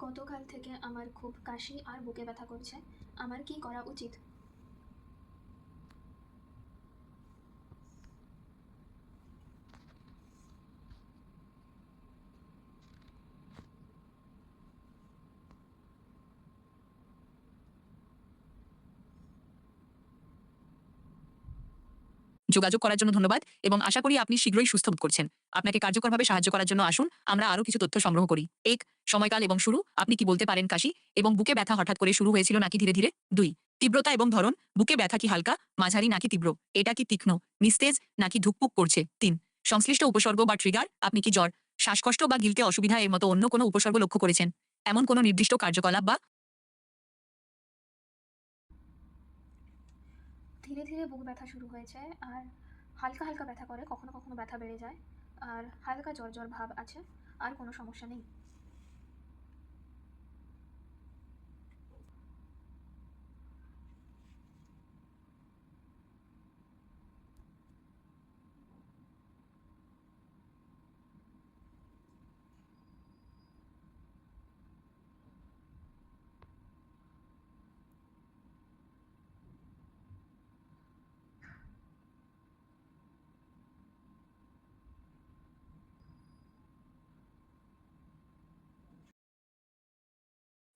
গতকাল থেকে আমার খুব কাশি আর বুকে ব্যথা করছে। আমার কি করা উচিত? যোগাযোগ করার জন্য ধন্যবাদ এবং আশা করি আপনি শীঘ্রই সুস্থ বোধ করছেন। আপনাকে কার্যকরভাবে সাহায্য করার জন্য আসুন আমরা আরো কিছু তথ্য সংগ্রহ করি। ১. সময়কাল এবং শুরু। আপনি কি বলতে পারেন কাশি এবং বুকে ব্যথা হঠাৎ করে শুরু হয়েছিল নাকি ধীরে ধীরে? ২. তীব্রতা এবং ধরন। বুকে ব্যথা কি হালকা, মাঝারি নাকি তীব্র? এটা কি তীক্ষ্ণ, নিস্তেজ নাকি ধুকপুক করছে? ৩. সংশ্লিষ্ট উপসর্গ বা ট্রিগার। আপনি কি জ্বর, শ্বাসকষ্ট বা গিলতে অসুবিধা এর মতো অন্য কোনো উপসর্গ লক্ষ্য করেছেন? এমন কোনো নির্দিষ্ট কার্যকলাপ বা ধীরে ধীরে বুক ব্যথা শুরু হয়েছে আর হালকা হালকা ব্যথা করে, কখনো কখনো ব্যথা বেড়ে যায় আর হালকা জ্বর জ্বর ভাব আছে। আর কোনো সমস্যা নেই।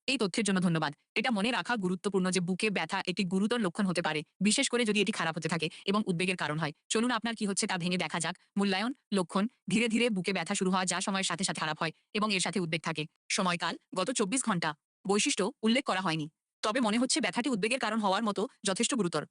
এই তথ্যের জন্য ধন্যবাদ। এটা মনে রাখা গুরুত্বপূর্ণ যে বুকে ব্যথা একটি গুরুতর লক্ষণ হতে পারে, বিশেষ করে যদি এটি খারাপ হতে থাকে এবং উদ্বেগের কারণ হয়। চলুন আপনার কি হচ্ছে তা ভেঙে দেখা যাক। মূল্যায়ন লক্ষণ: ধীরে ধীরে বুকে ব্যথা শুরু হওয়া যা সময়ের সাথে সাথে খারাপ হয় এবং এর সাথে উদ্বেগ থাকে। সময়কাল: গত ২৪ ঘন্টা। বৈশিষ্ট্য উল্লেখ করা হয়নি, তবে মনে হচ্ছে ব্যথাটি উদ্বেগের কারণ হওয়ার মতো যথেষ্ট গুরুতর।